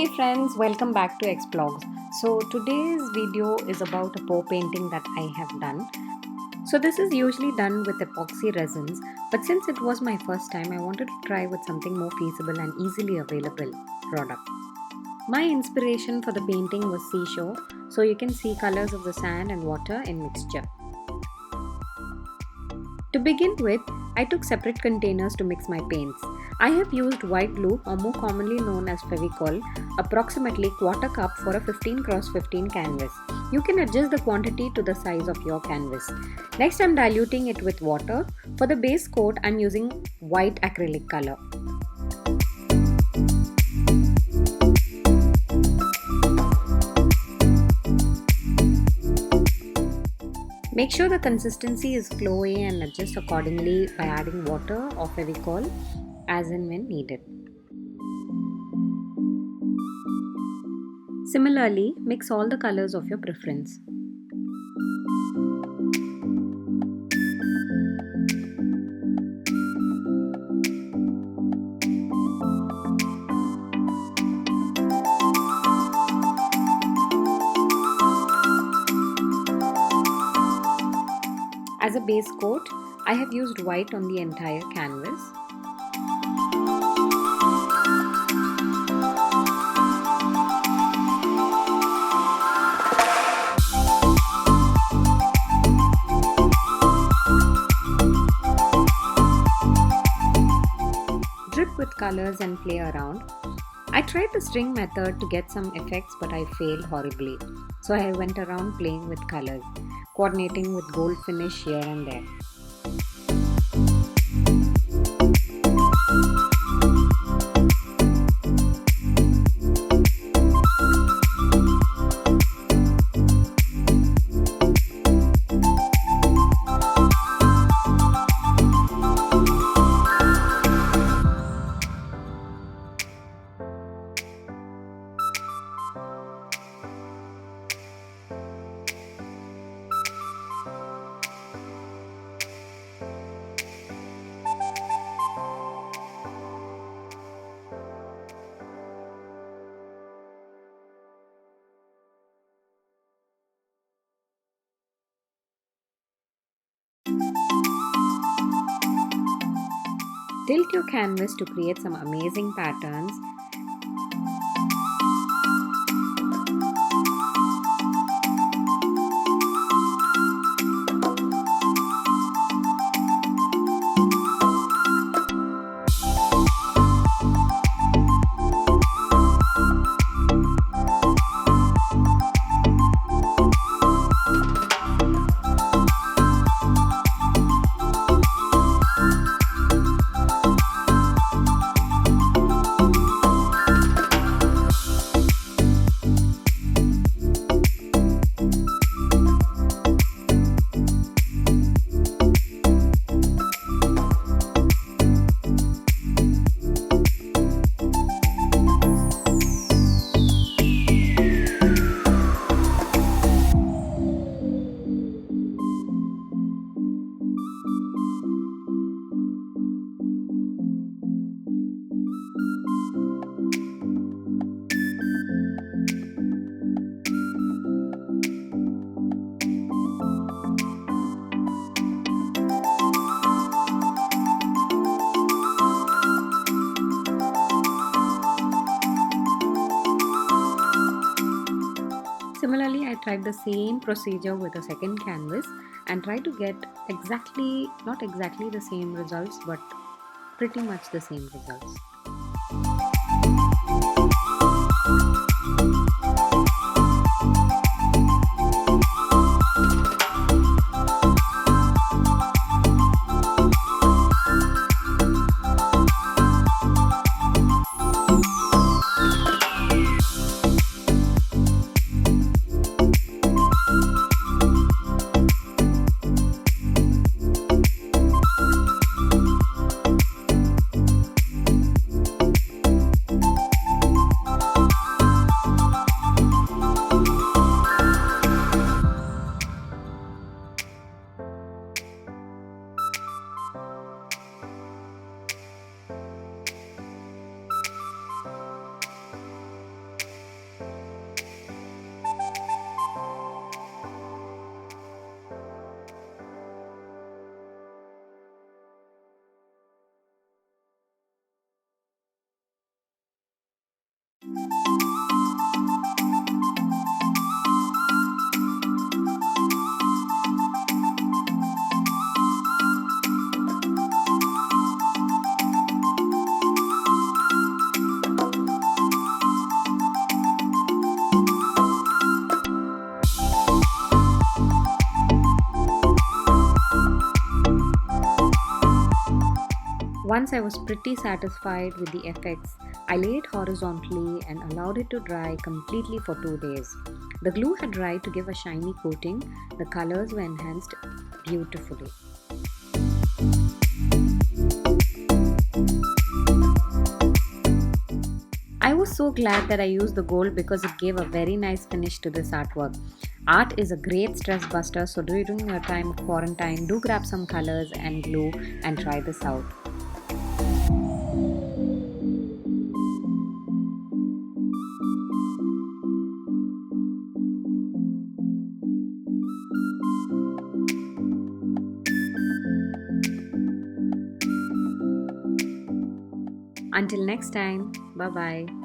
Hey friends, welcome back to Xvlogs. So today's video is about a pour painting that I have done. So this is usually done with epoxy resins, but since it was my first time, I wanted to try with something more feasible and easily available product. My inspiration for the painting was seashore, so you can see colors of the sand and water in mixture. To begin with, I took separate containers to mix my paints. I have used white glue, or more commonly known as Fevicol, approximately quarter cup for a 15x15 canvas. You can adjust the quantity to the size of your canvas. Next, I'm diluting it with water. For the base coat, I'm using white acrylic color. Make sure the consistency is flowy and adjust accordingly by adding water or Fevicol as and when needed. Similarly, mix all the colors of your preference. As a base coat, I have used white on the entire canvas. Drip with colors and play around. I tried the string method to get some effects, but I failed horribly. So I went around playing with colors, coordinating with gold finish here and there. Tilt your canvas to create some amazing patterns. Similarly, I tried the same procedure with a second canvas and tried to get not exactly the same results, but pretty much the same results. Once I was pretty satisfied with the effects, I laid it horizontally and allowed it to dry completely for 2 days. The glue had dried to give a shiny coating. The colors were enhanced beautifully. I was so glad that I used the gold because it gave a very nice finish to this artwork. Art is a great stress buster, so during your time of quarantine, do grab some colors and glue and try this out. Until next time, bye bye.